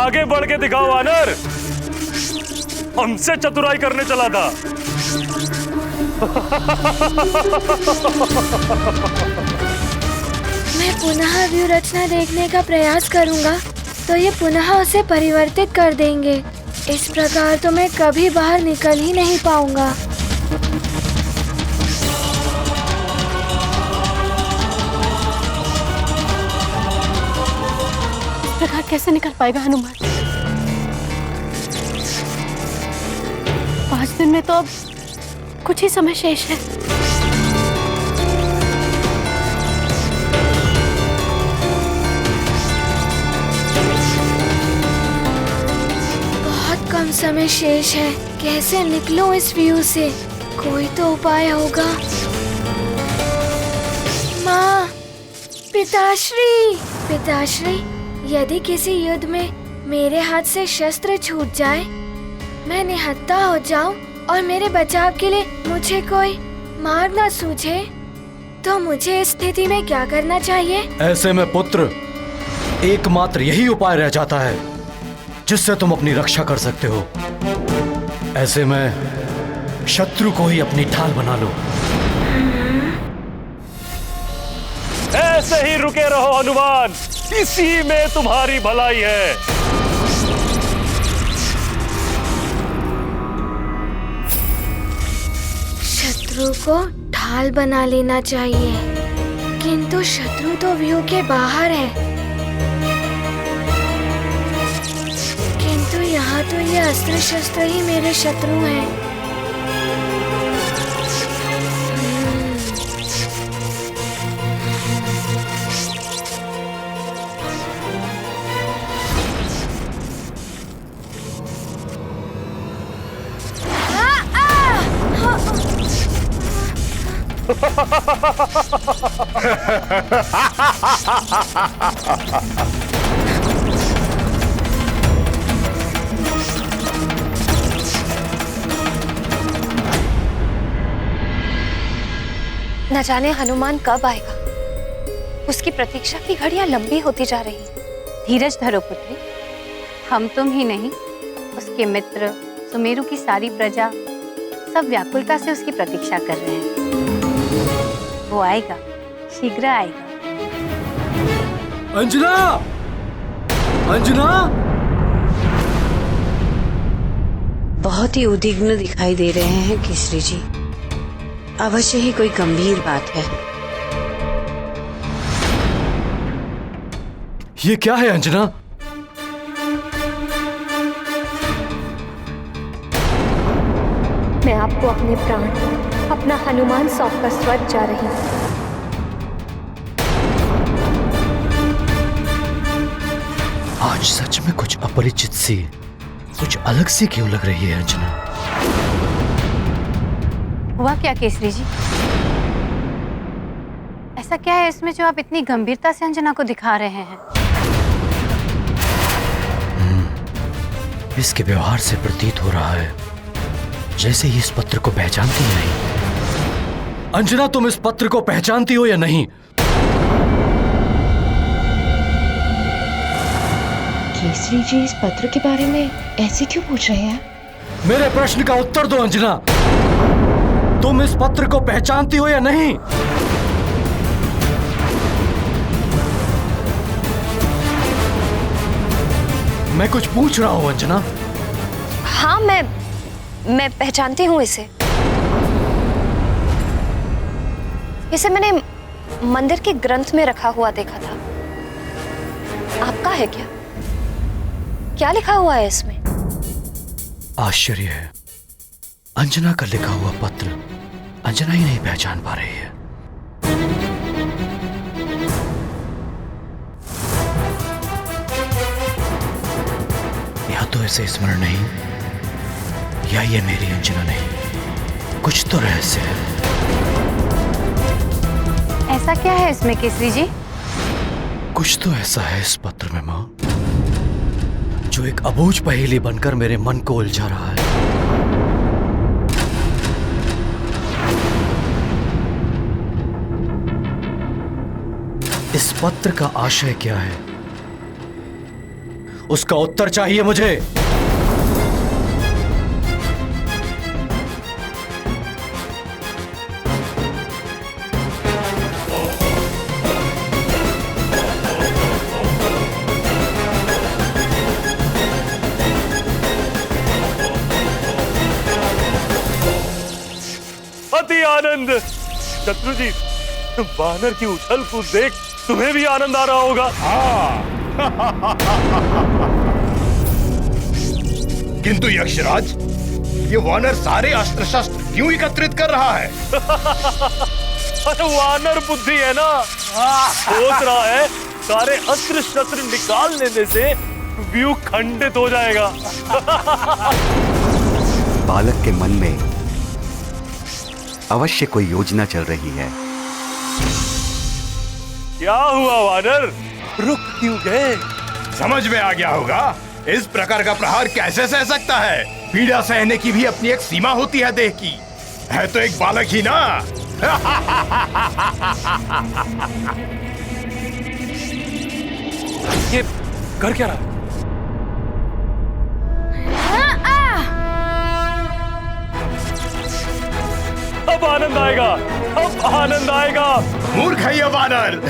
आगे बढ़ के दिखाओ वानर, हमसे चतुराई करने चला था। मैं पुनः व्यूह रचना देखने का प्रयास करूंगा तो ये पुनः उसे परिवर्तित कर देंगे। इस प्रकार तो मैं कभी बाहर निकल ही नहीं पाऊंगा। इस प्रकार कैसे निकल पाएगा हनुमान? 5 दिन में तो अब कुछ ही समय शेष है। बहुत कम समय शेष है। कैसे निकलूं इस व्यू से? कोई तो उपाय होगा। माँ, पिताश्री, पिताश्री, यदि किसी युद्ध में मेरे हाथ से शस्त्र छूट जाए, मैं निहत्था हो जाऊं और मेरे बचाव के लिए मुझे कोई मार्ग न सूझे, तो मुझे इस स्थिति में क्या करना चाहिए? ऐसे में पुत्र, एकमात्र यही उपाय रह जाता है जिससे तुम अपनी रक्षा कर सकते हो। ऐसे में शत्रु को ही अपनी ढाल बना लो। ऐसे ही रुके रहो हनुमान, इसी में तुम्हारी भलाई है। शत्रु को ढाल बना लेना चाहिए, किंतु शत्रु तो व्यू के बाहर है। किंतु यहाँ तो ये अस्त्र शस्त्र ही मेरे शत्रु हैं। न जाने हनुमान कब आएगा। उसकी प्रतीक्षा की घड़ियां लंबी होती जा रही हैं। धीरज धरो पुत्री, हम तुम ही नहीं, उसके मित्र, सुमेरु की सारी प्रजा सब व्याकुलता से उसकी प्रतीक्षा कर रहे हैं। वो आएगा, शीघ्र आएगा। अंजना! अंजना! बहुत ही उद्विग्न दिखाई दे रहे हैं केसरी जी। अवश्य ही कोई गंभीर बात है। ये क्या है अंजना? मैं आपको अपने प्राण, अपना हनुमान सौंपकर स्वर्ग जा रही हूँ। आज सच में कुछ अपरिचित सी, कुछ अलग सी क्यों लग रही है अंजना? हुआ क्या केसरी जी? ऐसा क्या है इसमें जो आप इतनी गंभीरता से अंजना को दिखा रहे हैं? इसके व्यवहार से प्रतीत हो रहा है जैसे ही इस पत्र को पहचानती नहीं। अंजना, तुम इस पत्र को पहचानती हो या नहीं? केसरी जी इस पत्र के बारे में ऐसे क्यों पूछ रहे हैं? मेरे प्रश्न का उत्तर दो अंजना। तुम इस पत्र को पहचानती हो या नहीं? मैं कुछ पूछ रहा हूं अंजना। हाँ, मैं पहचानती हूँ इसे। इसे मैंने मंदिर के ग्रंथ में रखा हुआ देखा था। आपका है क्या? क्या लिखा हुआ है इसमें? आश्चर्य है, अंजना का लिखा हुआ पत्र अंजना ही नहीं पहचान पा रही है। या तो इसे स्मरण नहीं, या ये मेरी अंजना नहीं। कुछ तो रहस्य है। ऐसा क्या है इसमें केसरी जी? कुछ तो ऐसा है इस पत्र में मां, जो एक अबूझ पहेली बनकर मेरे मन को उलझा रहा है। इस पत्र का आशय क्या है उसका उत्तर चाहिए मुझे। अति आनंद। शत्रु जी, वानर की उछल कूद देख तुम्हें भी आनंद आ रहा होगा। किंतु यक्षराज, ये वानर सारे अस्त्र शस्त्र क्यों एकत्रित कर रहा है? अरे वानर बुद्धि है ना, सोच रहा है सारे अस्त्र शस्त्र निकाल लेने से व्यू खंडित हो जाएगा। बालक के मन में अवश्य कोई योजना चल रही है। क्या हुआ वानर, रुक क्यों गए? समझ में आ गया होगा, इस प्रकार का प्रहार कैसे सह सकता है? पीड़ा सहने की भी अपनी एक सीमा होती है देह की। है तो एक बालक ही ना। ये कर क्या रहा? अब आनंद आएगा, अब आनंद आएगा। मूर्ख है ये वानर।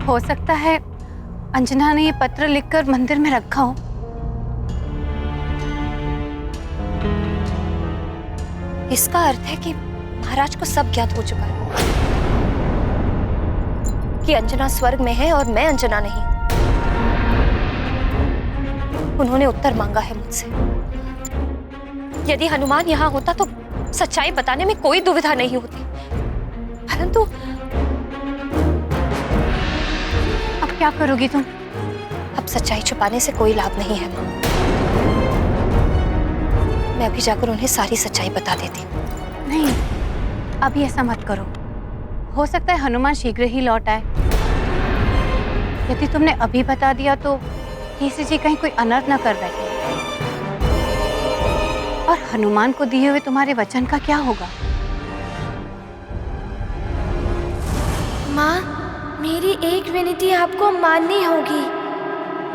हो सकता है अंजना ने ये पत्र लिखकर मंदिर में रखा हो। इसका अर्थ है कि महाराज को सब ज्ञात हो चुका है कि अंजना स्वर्ग में है और मैं अंजना नहीं। उन्होंने उत्तर मांगा है मुझसे। यदि हनुमान यहाँ होता तो सच्चाई बताने में कोई दुविधा नहीं होती, परंतु क्या करोगी तुम? अब सच्चाई छुपाने से कोई लाभ नहीं है माँ। मैं अभी जाकर उन्हें सारी सच्चाई बता देती हूँ। नहीं, अभी ऐसा मत करो। हो सकता है हनुमान शीघ्र ही लौट आए। यदि तुमने अभी बता दिया तो केसरी जी कहीं कोई अनर्थ न कर बैठे। और हनुमान को दिए हुए तुम्हारे वचन का क्या होगा? माँ, मेरी एक विनती आपको माननी होगी।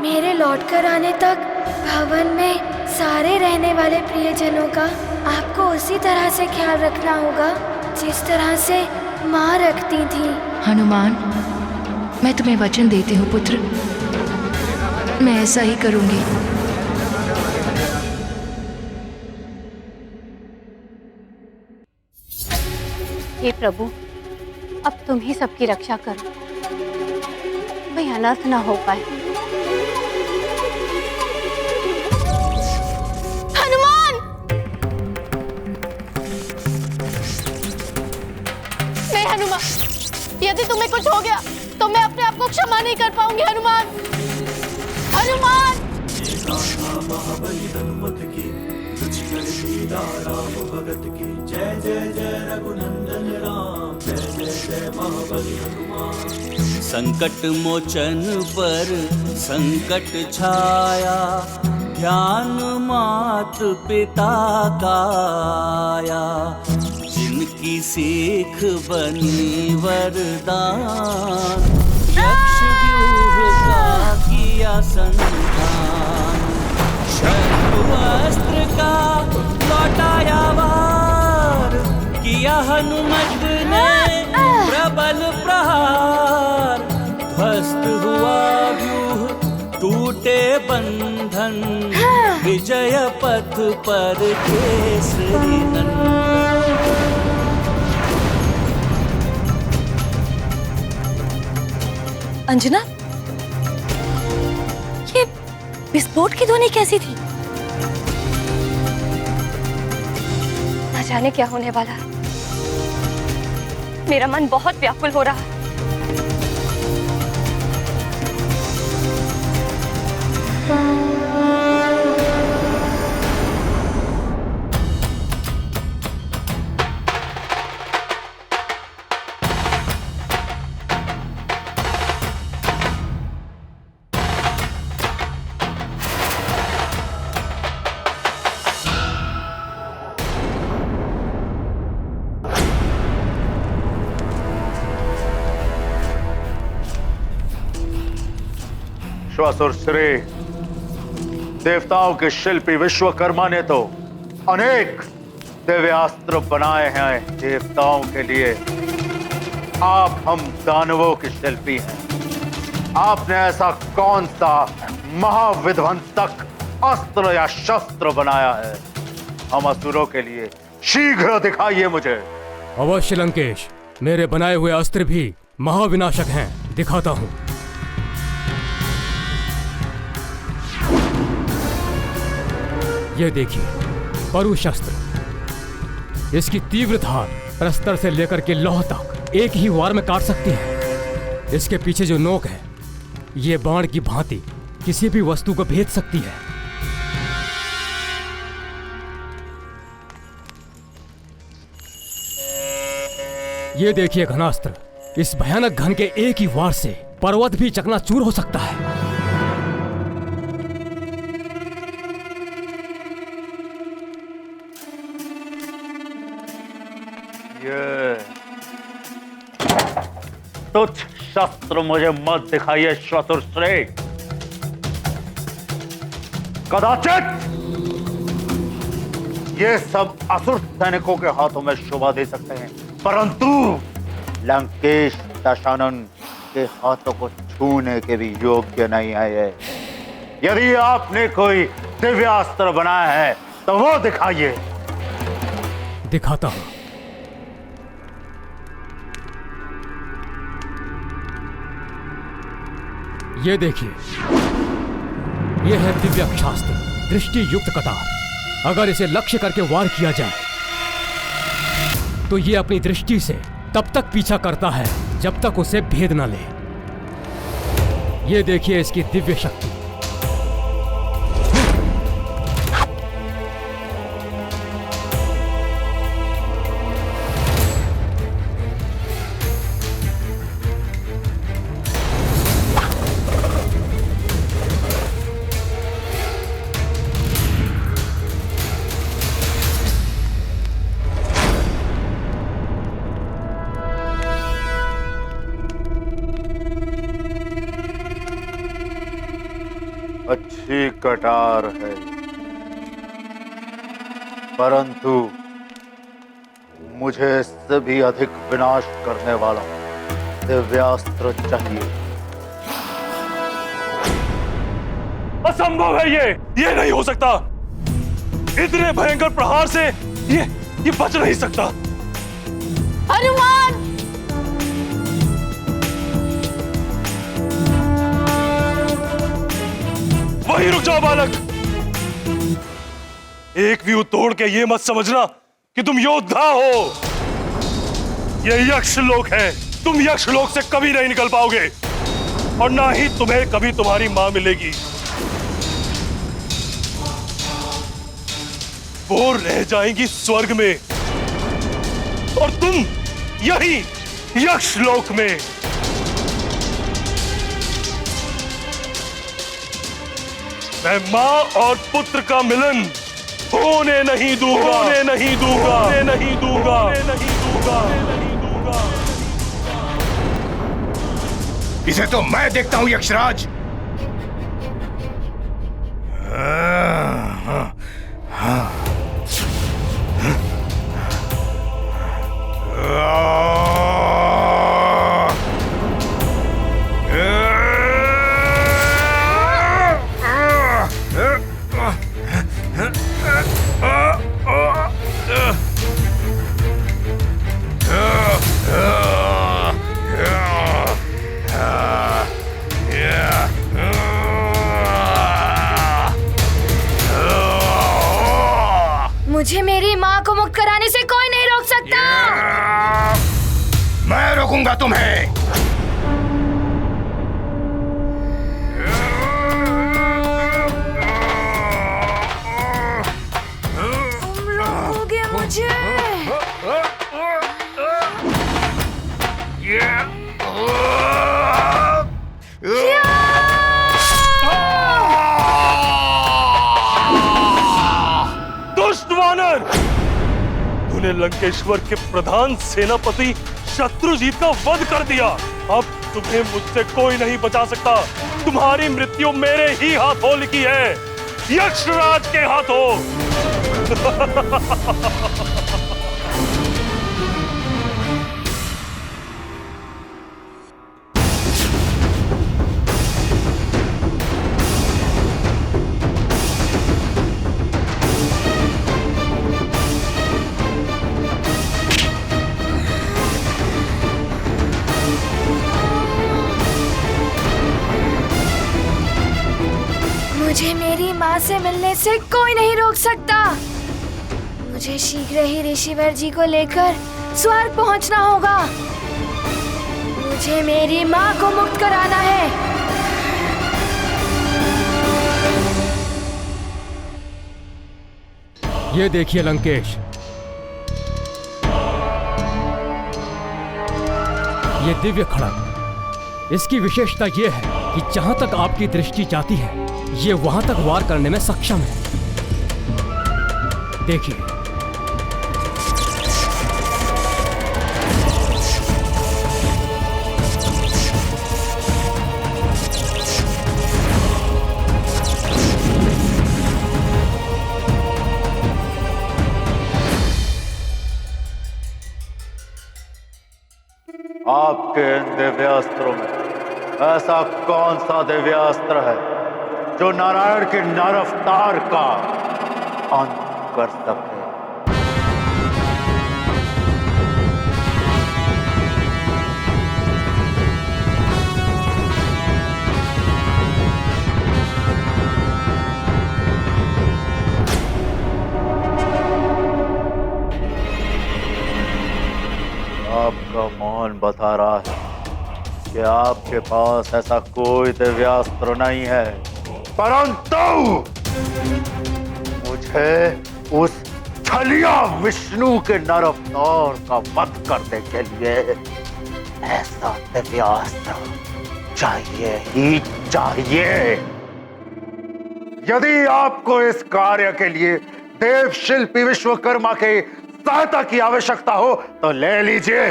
मेरे लौटकर आने तक भवन में सारे रहने वाले प्रियजनों का आपको उसी तरह से ख्याल रखना होगा जिस तरह से माँ रखती थी। हनुमान, मैं तुम्हें वचन देती हूँ पुत्र, मैं ऐसा ही करूँगी। हे प्रभु, अब तुम ही सबकी रक्षा करो, कोई अनर्थ ना हो पाए। हनुमान! नहीं हनुमान, यदि तुम्हें कुछ हो गया तो मैं अपने आप को क्षमा नहीं कर पाऊंगी। हनुमान, हनुमान! संकट मोचन पर संकट छाया, ध्यान मात पिता का आया। जिनकी सीख बनी वरदान, यक्ष व्यूह का किया संधान। शत्रु अस्त्र का लौटाया वार, किया हनुमत ने प्रबल प्रहार। ध्वस्त हुआ व्यूह, टूटे बंधन, विजय पथ पर केसरी नंदन। अंजना, ये विस्फोट की ध्वनि कैसी थी? ना जाने क्या होने वाला है। मेरा मन बहुत व्याकुल हो रहा है। श्वासुर श्री, देवताओं के शिल्पी विश्वकर्मा ने तो अनेक दिव्यास्त्र बनाए हैं देवताओं के लिए। आप हम दानवों के शिल्पी हैं। आपने ऐसा कौन सा महाविध्वंसक अस्त्र या शस्त्र बनाया है हम असुरों के लिए? शीघ्र दिखाइए मुझे। अवश्य लंकेश, मेरे बनाए हुए अस्त्र भी महाविनाशक हैं, दिखाता हूं। ये देखिए परुशस्त्र। इसकी तीव्र धार प्रस्तर से लेकर के लौह तक एक ही वार में काट सकती है। इसके पीछे जो नोक है, ये बाण की भांति किसी भी वस्तु को भेद सकती है। ये देखिए घनास्त्र। इस भयानक घन के एक ही वार से पर्वत भी चकनाचूर हो सकता है। ये तुच्छ शस्त्र मुझे मत दिखाइए श्वासुर श्री। कदाचित ये सब असुर सैनिकों के हाथों में शोभा दे सकते हैं, परंतु लंकेश दशानन के हाथों को छूने के भी योग्य नहीं है ये। यदि आपने कोई दिव्यास्त्र बनाया है तो वो दिखाइए। दिखाता हूं। ये देखिए, ये है दिव्यास्त्र दृष्टि युक्त कटार। अगर इसे लक्ष्य करके वार किया जाए तो ये अपनी दृष्टि से तब तक पीछा करता है जब तक उसे भेद न ले। ये देखिए इसकी दिव्य शक्ति। अच्छी कटार है, परंतु मुझे इससे भी अधिक विनाश करने वाला दिव्यास्त्र चाहिए। असंभव है ये नहीं हो सकता। इतने भयंकर प्रहार से ये बच नहीं सकता। हनुमान! वहीं रुक जाओ बालक। एक व्यू तोड़ के ये मत समझना कि तुम योद्धा हो। ये यक्ष लोक है। तुम यक्ष लोक से कभी नहीं निकल पाओगे और ना ही तुम्हें कभी तुम्हारी मां मिलेगी। वो रह जाएंगी स्वर्ग में और तुम यही यक्ष लोक में। मैं मां और पुत्र का मिलन होने नहीं दूंगा, होने नहीं दूंगा, होने नहीं दूंगा, होने नहीं दूंगा, होने नहीं दूंगा। इसे तो मैं देखता हूं यक्षराज। मुझे मेरी माँ को मुक्त कराने से कोई नहीं रोक सकता। मैं रोकूंगा तुम्हें। तुम रोकोगे मुझे? तूने लंकेश्वर के प्रधान सेनापति शत्रुजीत का वध कर दिया। अब तुम्हें मुझसे कोई नहीं बचा सकता। तुम्हारी मृत्यु मेरे ही हाथों लिखी है, यक्षराज के हाथों। मुझे मेरी माँ से मिलने से कोई नहीं रोक सकता। मुझे शीघ्र ही ऋषिवर जी को लेकर स्वर्ग पहुँचना होगा। मुझे मेरी माँ को मुक्त कराना है। ये देखिए लंकेश, ये दिव्य खड़ग, इसकी विशेषता ये है कि जहां तक आपकी दृष्टि जाती है ये वहां तक वार करने में सक्षम है। देखिए, आपके इन दिव्यास्त्रों में ऐसा कौन सा दिव्यास्त्र है जो नारायण के नर अवतार का अंत कर सके? आपका मौन बता रहा है कि आपके पास ऐसा कोई दिव्यास्त्र नहीं है, परंतु मुझे उस छलिया विष्णु के नर अवतार का वध करने के लिए ऐसा दिव्यास्त्र चाहिए ही चाहिए। यदि आपको इस कार्य के लिए देव शिल्पी विश्वकर्मा के सहायता की आवश्यकता हो तो ले लीजिए।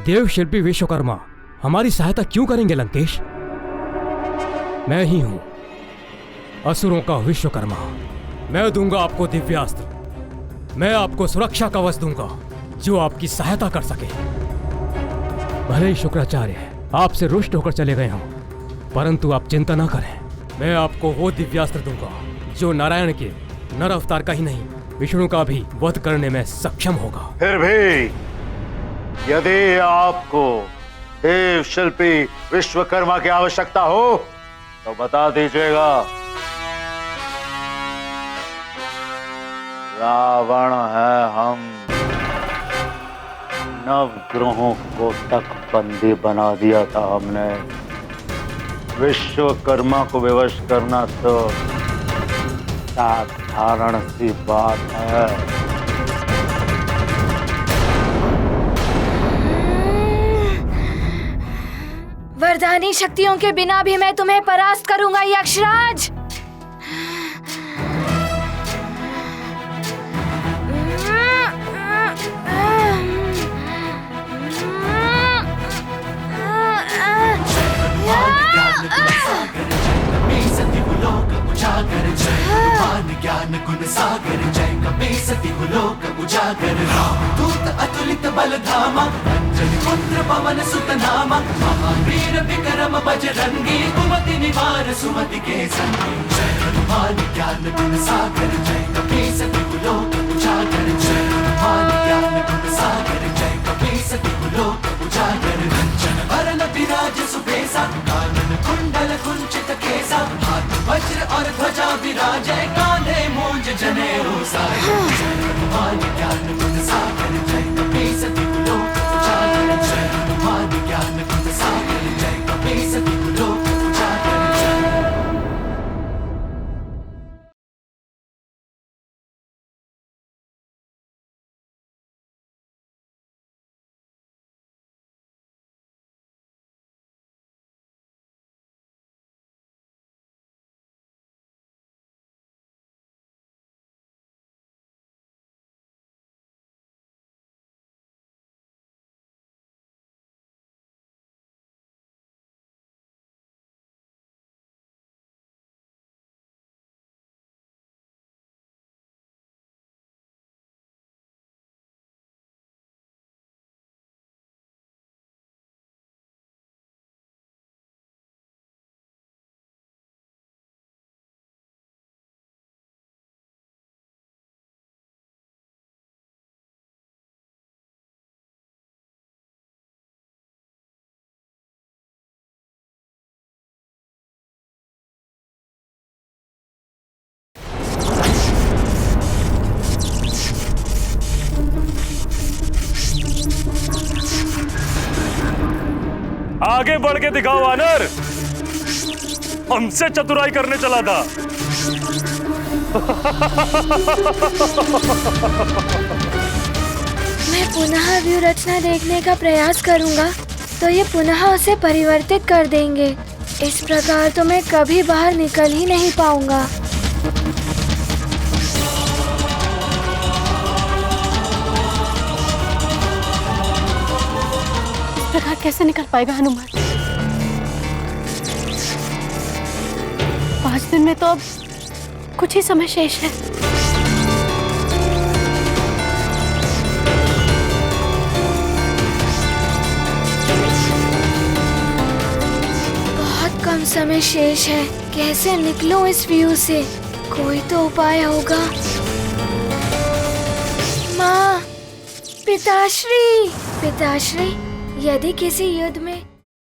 देव शिल्पी विश्वकर्मा हमारी सहायता क्यों करेंगे लंकेश? मैं ही हूं असुरों का विश्वकर्मा। मैं दूंगा आपको दिव्यास्त्र, मैं आपको सुरक्षा कवच दूंगा जो आपकी सहायता कर सके। भले ही शुक्राचार्य आपसे रुष्ट होकर चले गए हों, परंतु आप चिंता ना करें, मैं आपको वो दिव्यास्त्र दूंगा जो नारायण के नर अवतार का ही नहीं विष्णु का भी वध करने में सक्षम होगा। फिर भी यदि आपको देव शिल्पी विश्वकर्मा की आवश्यकता हो तो बता दीजिएगा। रावण है हम, नवग्रहों को तक बंदी बना दिया था हमने। विश्वकर्मा को विवश करना तो साधारण सी बात है। वरदानी शक्तियों के बिना भी मैं तुम्हें परास्त करूंगा यक्षराज। ज्ञान गुण सागर जय कपीसति लोक उजागर। दूत अतुलित बल धामा, अंजलि पुत्र पवन सुत नामा। महावीर विक्रम बजरंगी, कुमति निवार सुमति के संगी। जय हनुमान ज्ञान गुण सागर जय कपीसति लोक उजागर। जय हनुमान ज्ञान गुण सागर जय कपीसति लोक उजागर। रंजन वरन विराज सुबेसा, कानन कुंडल कुंचित केसा। हाथ वज्र और ध्वजा विराजै, कांधे मूंज जनेऊ साजे। जय हनुमान ज्ञान गुण सागर जय कपीसति लोक उजागर। जय हनुमान ज्ञान गुण सागर जय कपीसति लोक आगे बढ़ के दिखाओ वानर। हमसे चतुराई करने चला था। मैं पुनः व्यू रचना देखने का प्रयास करूंगा तो ये पुनः उसे परिवर्तित कर देंगे। इस प्रकार तो मैं कभी बाहर निकल ही नहीं पाऊंगा। इस प्रकार कैसे निकल पाएगा हनुमान? 5 दिन में तो अब कुछ ही समय शेष है। बहुत कम समय शेष है। कैसे निकलूं इस व्यू से? कोई तो उपाय होगा। माँ, पिताश्री, पिताश्री, यदि किसी युद्ध में